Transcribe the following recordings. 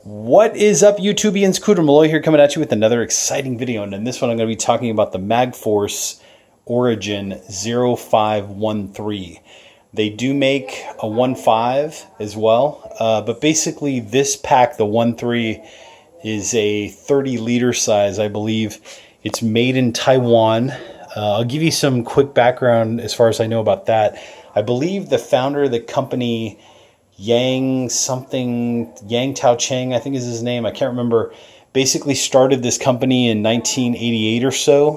What is up, YouTubians? Cooter Malloy here, coming at you with another exciting video. And in this one, I'm going to be talking about the Magforce Origin 0513. They do make a 1.5 as well, but basically this pack, the 1.3, is a 30-liter size, I believe. It's made in Taiwan. I'll give you some quick background as far as I know about that. I believe the founder of the company, Yang Tao Cheng, I think is his name, I can't remember, basically started this company in 1988 or so.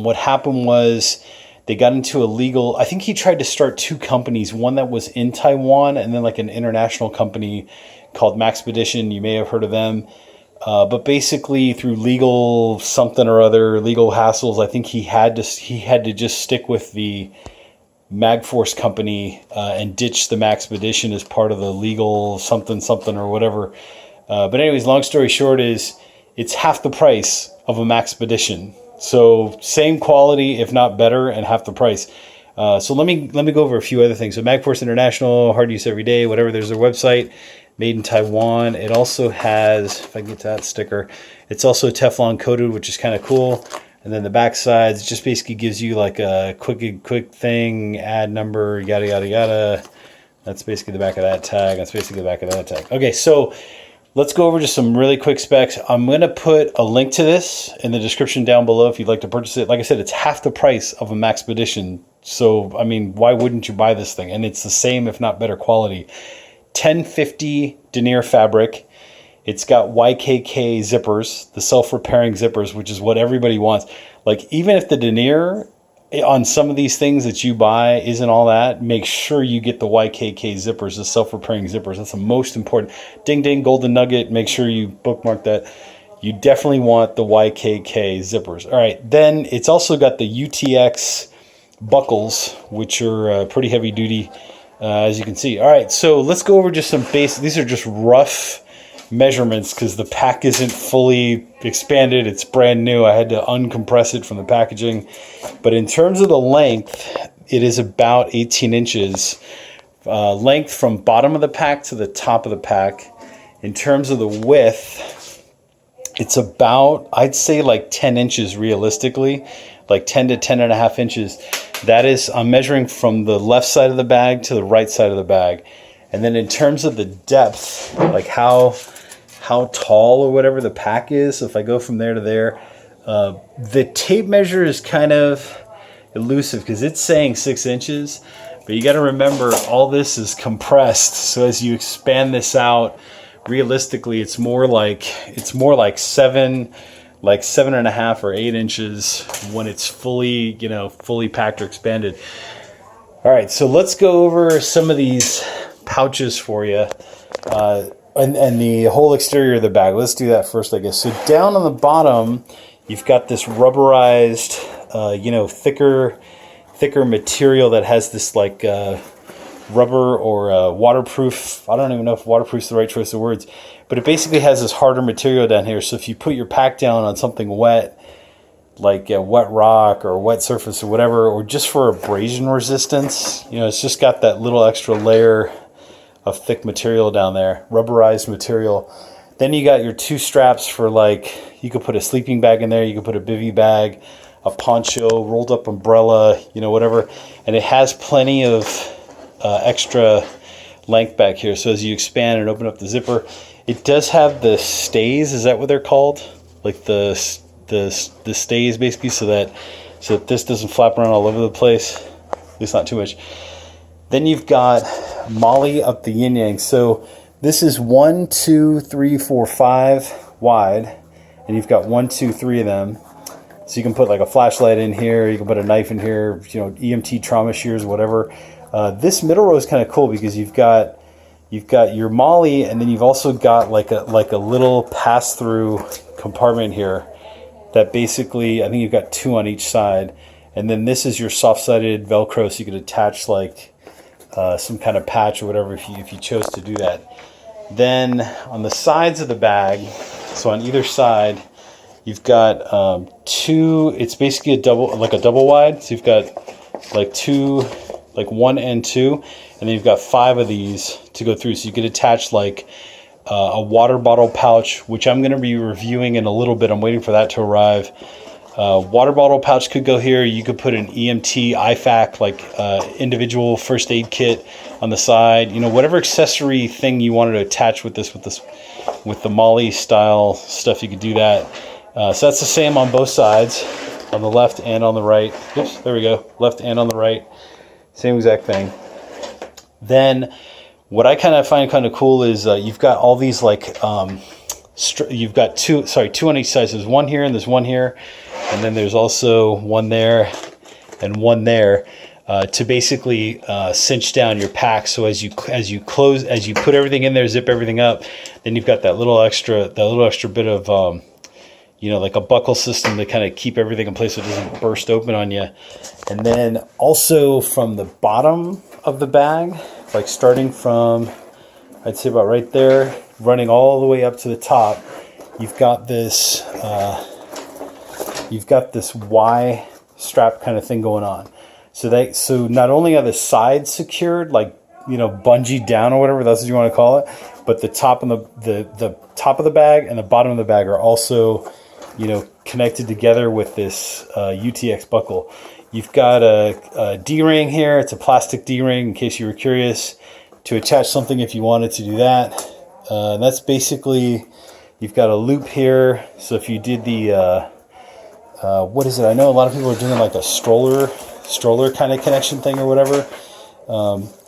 What happened was they got into a legal, I think he tried to start two companies, one that was in Taiwan and then like an international company called Maxpedition. You may have heard of them. But basically through legal something or other, legal hassles, I think he had to just stick with the Magforce company and ditch the Maxpedition as part of the legal something or whatever. But anyways, long story short is it's half the price of a Maxpedition. So same quality, if not better, and half the price. So let me go over a few other things. So Magforce International, hard use every day, whatever. There's their website, made in Taiwan. It also has, if I can get to that sticker, it's also Teflon coated, which is kind of cool. And then the back sides just basically gives you like a quick thing, add number, yada, yada, yada. That's basically the back of that tag. That's basically the back of that tag. Okay, so let's go over just some really quick specs. I'm going to put a link to this in the description down below if you'd like to purchase it. Like I said, it's half the price of a Maxpedition. So, I mean, why wouldn't you buy this thing? And it's the same, if not better quality. 1050 denier fabric. It's got YKK zippers, the self-repairing zippers, which is what everybody wants. Like, even if the denier on some of these things that you buy isn't all that, make sure you get the YKK zippers, the self-repairing zippers. That's the most important. Ding, ding, golden nugget. Make sure you bookmark that. You definitely want the YKK zippers. All right, then it's also got the UTX buckles, which are pretty heavy duty, as you can see. All right, so let's go over just some basic. These are just rough measurements because the pack isn't fully expanded. It's brand new. I had to uncompress it from the packaging. But in terms of the length, it is about 18 inches. Length from bottom of the pack to the top of the pack. In terms of the width, it's about, I'd say like 10 inches realistically, like 10 to 10 and a half inches. That is, I'm measuring from the left side of the bag to the right side of the bag. And then in terms of the depth, like how tall or whatever the pack is, so if I go from there to there, the tape measure is kind of elusive because it's saying 6 inches, but you got to remember all this is compressed. So as you expand this out, realistically, it's more like 7 and a half or 8 inches when it's fully packed or expanded. All right, so let's go over some of these pouches for you, and the whole exterior of the bag. Let's do that first, I guess. So down on the bottom, you've got this rubberized, thicker material that has this like rubber or waterproof. I don't even know if waterproof is the right choice of words, but it basically has this harder material down here. So if you put your pack down on something wet, like a wet rock or a wet surface or whatever, or just for abrasion resistance, it's just got that little extra layer of thick material down there, rubberized material. Then you got your two straps for, like, you could put a sleeping bag in there, you could put a bivy bag, a poncho, rolled up umbrella, whatever. And it has plenty of extra length back here. So as you expand and open up the zipper, it does have the stays. Is that what they're called? Like the stays, basically, so that this doesn't flap around all over the place. At least not too much. Then you've got Molly up the yin yang. So this is 1, 2, 3, 4, 5 wide, and you've got 1, 2, 3 of them. So you can put like a flashlight in here. You can put a knife in here. EMT trauma shears, whatever. This middle row is kind of cool because you've got your Molly, and then you've also got like a little pass-through compartment here. That basically, I think you've got 2 on each side, and then this is your soft-sided Velcro, so you could attach like some kind of patch or whatever if you chose to do that. Then on the sides of the bag, so on either side, you've got 2. It's basically a double wide. So you've got like 2, like 1 and 2, and then you've got 5 of these to go through. So you could attach like a water bottle pouch, which I'm going to be reviewing in a little bit. I'm waiting for that to arrive. Water bottle pouch could go here. You could put an EMT IFAK, like individual first aid kit on the side. You know, whatever accessory thing you wanted to attach with the Molly style stuff, you could do that. So that's the same on both sides, on the left and on the right. Oops, there we go. Left and on the right, same exact thing. Then what I kind of find kind of cool is you've got all these like you've got two on each side. So there's one here and there's one here. And then there's also one there and one there to basically cinch down your pack. So as you put everything in there, zip everything up, then you've got that little extra bit of you know, like a buckle system to kind of keep everything in place so it doesn't burst open on you. And then also from the bottom of the bag, like starting from, I'd say about right there, running all the way up to the top, you've got this Y strap kind of thing going on. So not only are the sides secured, like, you know, bungee down or whatever, that's what you want to call it, but the top and the top of the bag and the bottom of the bag are also, you know, connected together with this UTX buckle. You've got a D-ring here. It's a plastic D-ring in case you were curious, to attach something if you wanted to do that. That's basically, you've got a loop here. So if you did the what is it? I know a lot of people are doing like a stroller kind of connection thing or whatever.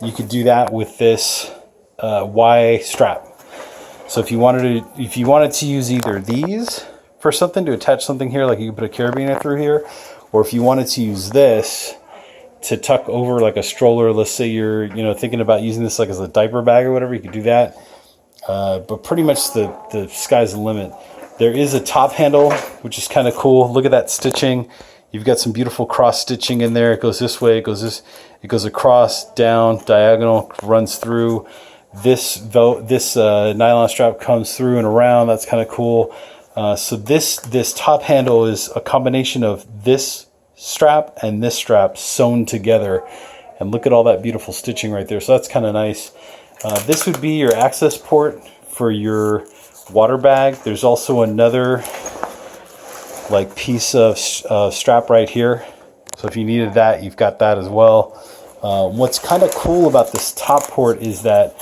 You could do that with this Y strap. So if you wanted to use either these for something to attach something here, like you could put a carabiner through here, or if you wanted to use this to tuck over like a stroller, let's say you're, you know, thinking about using this like as a diaper bag or whatever, you could do that. But pretty much the sky's the limit. There is a top handle, which is kind of cool. Look at that stitching. You've got some beautiful cross stitching in there. It goes this way, it goes across, down, diagonal, runs through. This nylon strap comes through and around. That's kind of cool. So this top handle is a combination of this strap and this strap sewn together. And look at all that beautiful stitching right there. So that's kind of nice. This would be your access port for your water bag. There's also another like piece of strap right here. So if you needed that, you've got that as well. What's kind of cool about this top port is that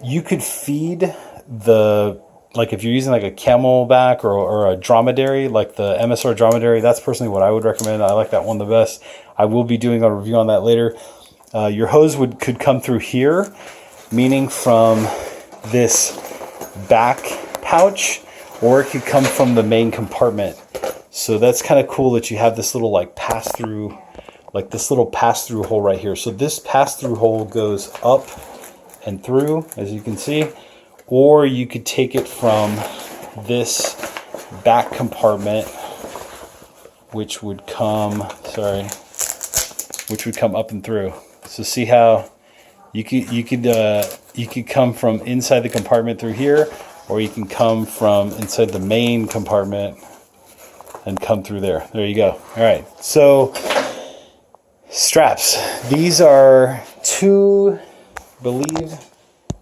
you could feed like if you're using like a camelback or a dromedary, like the MSR dromedary, that's personally what I would recommend. I like that one the best. I will be doing a review on that later. Your hose could come through here, meaning from this back pouch, or it could come from the main compartment. So that's kind of cool that you have this little like pass-through, like this little pass-through hole right here. So this pass-through hole goes up and through, as you can see, or you could take it from this back compartment, which would come up and through. So see how you could come from inside the compartment through here, or you can come from inside the main compartment and come through there. There you go. All right. So straps. These are two, I believe.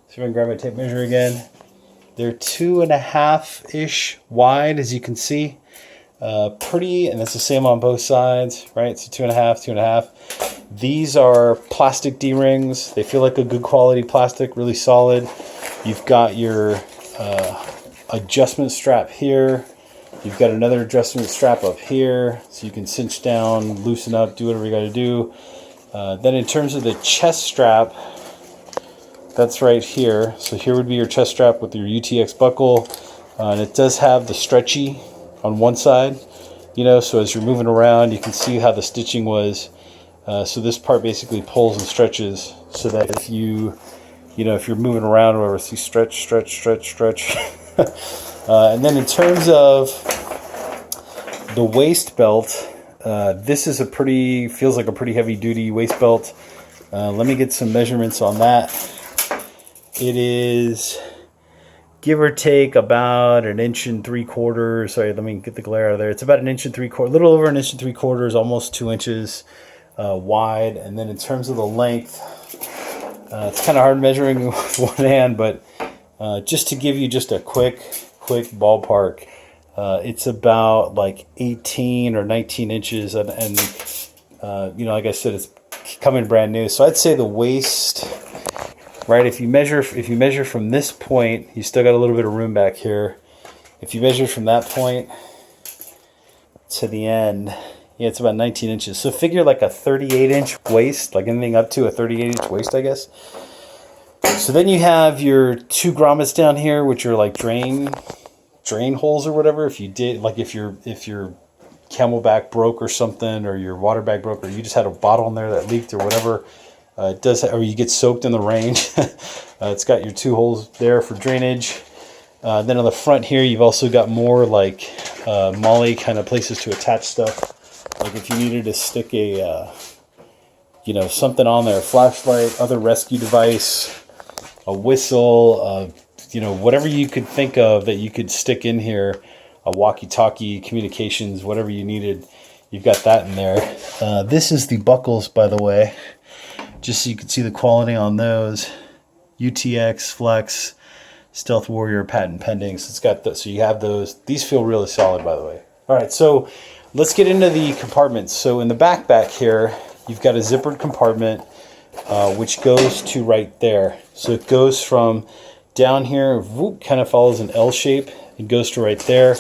So I'm gonna grab my tape measure again. They're 2.5-ish wide, as you can see. Pretty, and that's the same on both sides, right? So 2.5. These are plastic D-rings. They feel like a good quality plastic, really solid. You've got your adjustment strap here. You've got another adjustment strap up here, so you can cinch down, loosen up, do whatever you got to do. Then in terms of the chest strap, that's right here. So here would be your chest strap with your UTX buckle. And it does have the stretchy on one side, you know, so as you're moving around, you can see how the stitching was. So this part basically pulls and stretches so that if if you're moving around or whatever, see, stretch. And then in terms of the waist belt, this is feels like a pretty heavy duty waist belt. Let me get some measurements on that. It is give or take about 1 3/4 inches. Sorry, let me get the glare out of there. It's about 1 3/4 inches, a little over 1 3/4 inches, almost 2 inches wide. And then in terms of the length, it's kind of hard measuring with one hand, but Just to give you just a quick ballpark, it's about like 18 or 19 inches, and you know, like I said, it's coming brand new. So I'd say the waist, right? If you measure from this point, you still got a little bit of room back here. If you measure from that point to the end, yeah, it's about 19 inches. So figure like a 38-inch waist, like anything up to a 38-inch waist, I guess. So then you have your 2 grommets down here, which are like drain holes or whatever. If you did, like if your camelback broke or something, or your water bag broke, or you just had a bottle in there that leaked or whatever, it does, or you get soaked in the rain. It's got your 2 holes there for drainage. Then on the front here, you've also got more like molly kind of places to attach stuff. Like if you needed to stick a, you know, something on there, a flashlight, other rescue device, a whistle, you know, whatever you could think of that you could stick in here, a walkie-talkie, communications, whatever you needed, you've got that in there. This is the buckles, by the way, just so you can see the quality on those. UTX, Flex, Stealth Warrior, patent pending. So it's got the, so you have those. These feel really solid, by the way. All right, so let's get into the compartments. So in the backpack here, you've got a zippered compartment, which goes to right there. So it goes from down here, whoop, kind of follows an L shape. It goes to right there.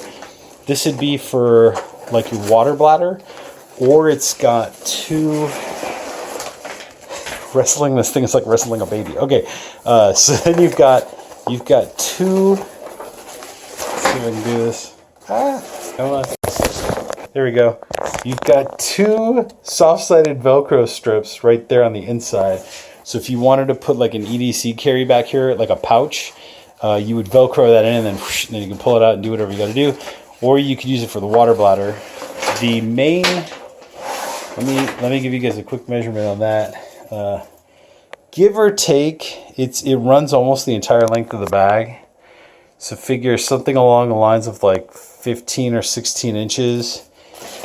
This would be for like your water bladder, or it's got 2. Wrestling this thing is like wrestling a baby. Okay, so then you've got 2. Let's see if I can do this. Come on. There we go. You've got 2 soft-sided Velcro strips right there on the inside. So if you wanted to put like an EDC carry back here, like a pouch, you would Velcro that in, and then you can pull it out and do whatever you got to do. Or you could use it for the water bladder. The main, let me give you guys a quick measurement on that. Give or take, it runs almost the entire length of the bag. So figure something along the lines of like 15 or 16 inches.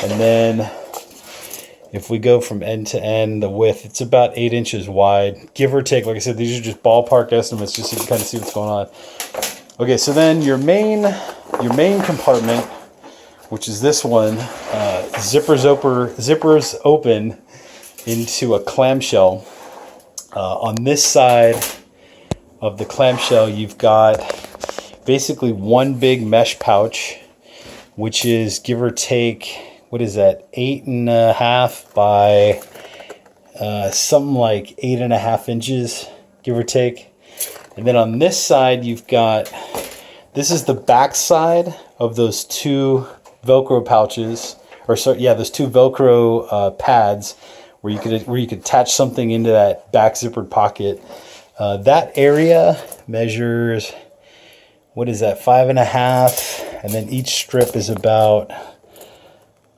And then if we go from end to end, the width, it's about 8 inches wide. Give or take, like I said, these are just ballpark estimates just so you can kind of see what's going on. Okay, so then your main compartment, which is this one, zippers open into a clamshell. On this side of the clamshell, you've got basically one big mesh pouch, which is, give or take, what is that, 8.5 by something like 8.5 inches, give or take. And then on this side, you've got, this is the back side of those 2 Velcro pouches, or sorry, yeah, those 2 Velcro pads, where you could attach something into that back zippered pocket. That area measures, what is that, 5.5, and then each strip is about,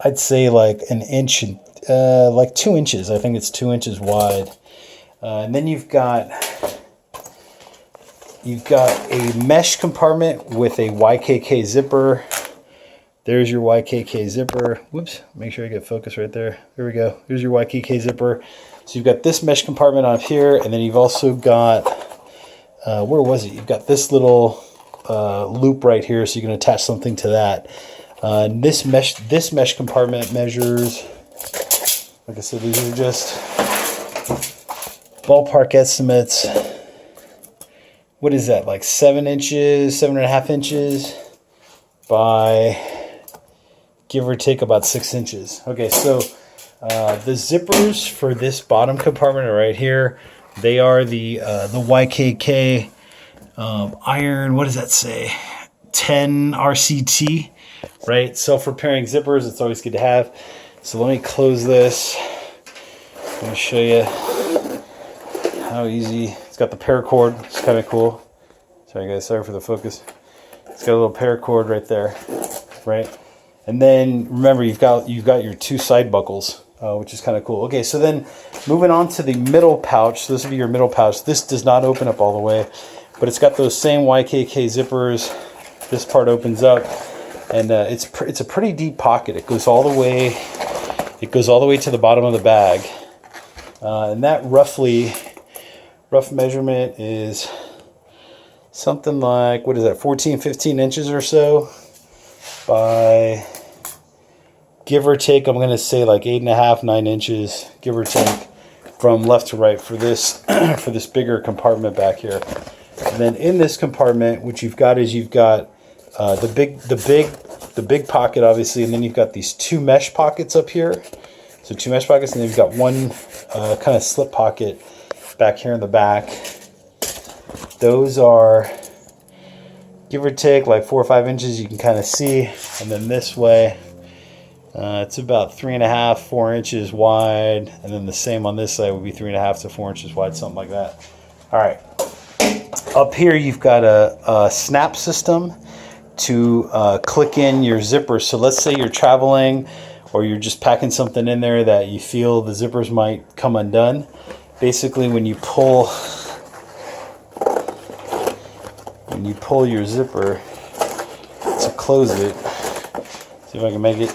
I'd say like an inch, like 2 inches. I think it's 2 inches wide. And then you've got a mesh compartment with a YKK zipper. There's your YKK zipper. Whoops, make sure I get focus right there. There we go. Here's your YKK zipper. So you've got this mesh compartment on here, and then you've also got, where was it? You've got this little loop right here, so you can attach something to that. This mesh compartment measures, like I said, these are just ballpark estimates. What is that, like 7 inches, 7.5 inches by, give or take, about 6 inches. Okay, so the zippers for this bottom compartment are right here. They are the YKK iron, what does that say? 10 RCT, right? Self-repairing zippers, it's always good to have. So let me close this. I'm going to show you how easy. It's got the paracord, it's kind of cool. Sorry guys, sorry for the focus. It's got a little paracord right there, right? And then remember, you've got your 2 side buckles, which is kind of cool. Okay, so then moving on to the middle pouch. So this would be your middle pouch. This does not open up all the way, but it's got those same YKK zippers. This part opens up, and it's a pretty deep pocket. It goes all the way to the bottom of the bag, and that rough measurement is something like, what is that, 14, 15 inches or so by, give or take, I'm going to say like 8.5, 9 inches, give or take, from left to right for this for this bigger compartment back here. And then in this compartment, what you've got is you've got the big pocket, obviously, and then you've got these 2 mesh pockets up here. So 2 mesh pockets, and then you've got one kind of slip pocket back here in the back. Those are, give or take, like 4 or 5 inches, you can kind of see. And then this way, it's about 3.5, 4 inches wide. And then the same on this side would be 3.5 to 4 inches wide, something like that. All right. Up here, you've got a snap system to click in your zippers. So let's say you're traveling or you're just packing something in there that you feel the zippers might come undone. Basically, when you pull your zipper to close it, see if I can make it.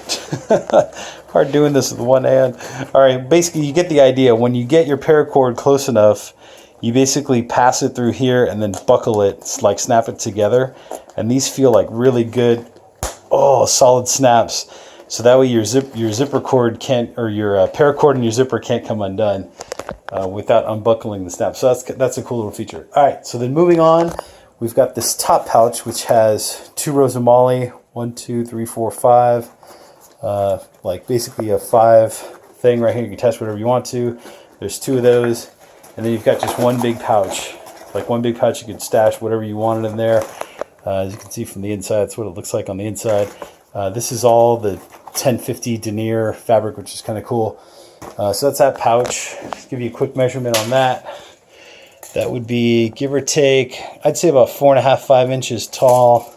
Hard doing this with one hand. All right, basically you get the idea. When you get your paracord close enough, you basically pass it through here and then buckle it, like snap it together. And these feel like really good, solid snaps. So that way your zipper cord can't, or your paracord and your zipper can't come undone without unbuckling the snap. So that's a cool little feature. All right, so then moving on, we've got this top pouch which has 2 rows of MOLLE, 1, 2, 3, 4, 5. Like basically a 5 thing right here. You can attach whatever you want to. There's 2 of those. And then you've got just one big pouch. Like one big pouch, you could stash whatever you wanted in there. As you can see from the inside, that's what it looks like on the inside. This is all the 1050 denier fabric, which is kind of cool. So that's that pouch. Just give you a quick measurement on that. That would be, give or take, I'd say about 4.5, 5 inches tall.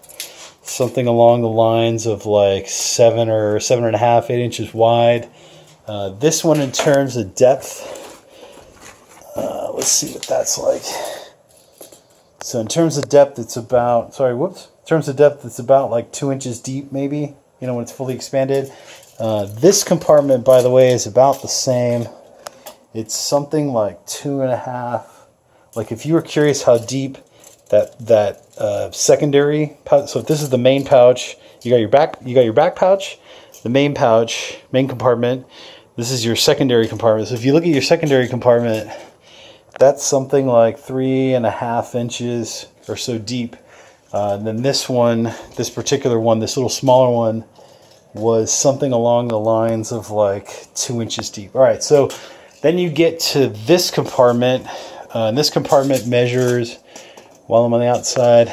Something along the lines of like 7 or 7.5, 8 inches wide. This one, in terms of depth, let's see what that's like. So in terms of depth, it's about, in terms of depth, it's about like 2 inches deep, maybe, you know, when it's fully expanded. This compartment, by the way, is about the same. It's something like 2.5. Like if you were curious how deep that secondary pouch, so if this is the main pouch, you got your back pouch, the main pouch, main compartment. This is your secondary compartment. So if you look at your secondary compartment, that's something like 3.5 inches or so deep. And then this one, this particular one, this little smaller one, was something along the lines of like 2 inches deep. All right, so then you get to this compartment. And this compartment measures, while I'm on the outside,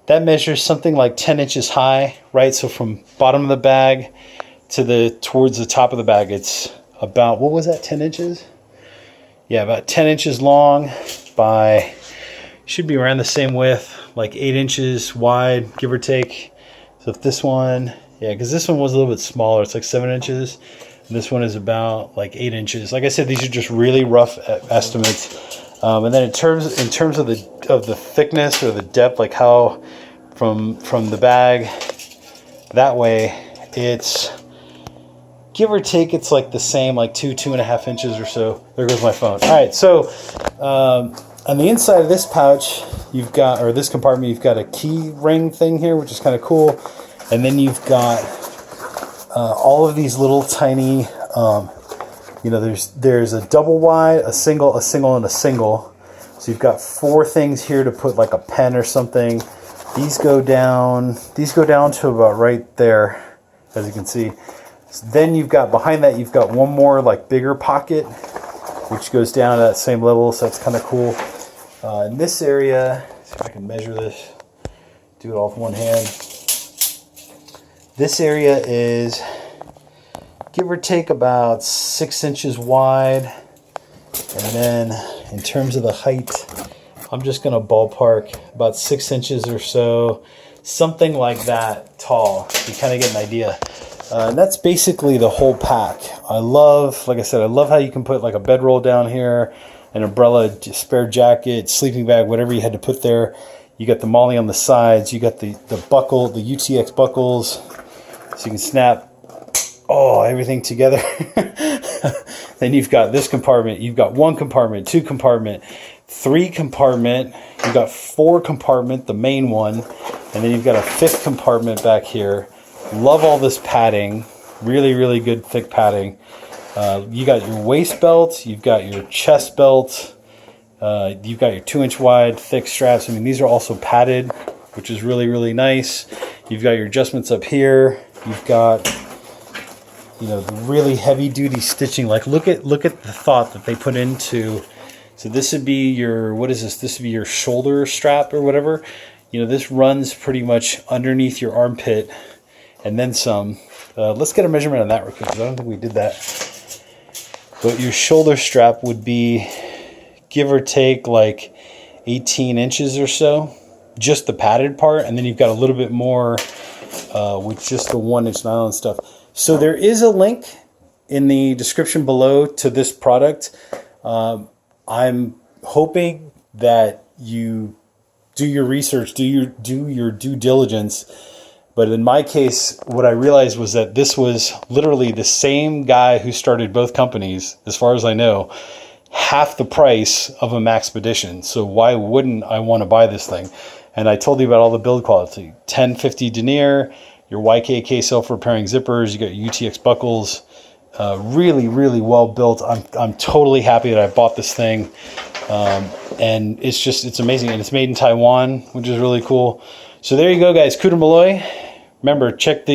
that measures something like 10 inches high, right? So from bottom of the bag to towards the top of the bag, it's about, what was that, 10 inches? Yeah, about 10 inches long by, should be around the same width, like 8 inches wide, give or take. So if this one, yeah, because this one was a little bit smaller, it's like 7 inches. And this one is about like 8 inches. Like I said, these are just really rough estimates. And then in terms of the thickness or the depth, like how from the bag that way, it's give or take, it's like the same, like 2.5 inches or so. There goes my phone. All right, so on the inside of this pouch, you've got, or this compartment, you've got a key ring thing here, which is kind of cool. And then you've got all of these little tiny, you know, there's a double wide, a single, and a single. So you've got 4 things here to put like a pen or something. These go down to about right there, as you can see. So then you've got, behind that, you've got one more like bigger pocket, which goes down to that same level. So that's kind of cool. In this area, see if I can measure this, do it all with one hand. This area is, give or take, about 6 inches wide. And then in terms of the height, I'm just going to ballpark about 6 inches or so, something like that tall. You kind of get an idea. And that's basically the whole pack. I love, like I said, I love how you can put like a bedroll down here, an umbrella, spare jacket, sleeping bag, whatever you had to put there. You got the MOLLE on the sides. You got the buckle, the UTX buckles, so you can snap everything together. Then you've got this compartment. You've got 1 compartment, 2 compartment, 3 compartment. You've got 4 compartment, the main one, and then you've got a 5th compartment back here. Love all this padding. Really, really good thick padding. You got your waist belt, you've got your chest belt, you've got your 2-inch wide thick straps. I mean, these are also padded, which is really, really nice. You've got your adjustments up here. You've got, you know, the really heavy duty stitching. Like, look at the thought that they put into. So this would be your, what is this? This would be your shoulder strap or whatever. You know, this runs pretty much underneath your armpit and then some. Let's get a measurement on that real quick, because I don't think we did that. But your shoulder strap would be, give or take, like 18 inches or so. Just the padded part. And then you've got a little bit more with just the 1-inch nylon stuff. So there is a link in the description below to this product. I'm hoping that you do your research, do your due diligence. But in my case, what I realized was that this was literally the same guy who started both companies, as far as I know, half the price of a Maxpedition. So why wouldn't I want to buy this thing? And I told you about all the build quality. 1050 denier, your YKK self-repairing zippers, you got your UTX buckles. Really, really well built. I'm totally happy that I bought this thing. And it's amazing. And it's made in Taiwan, which is really cool. So there you go, guys. Cutter Malloy. Remember, check the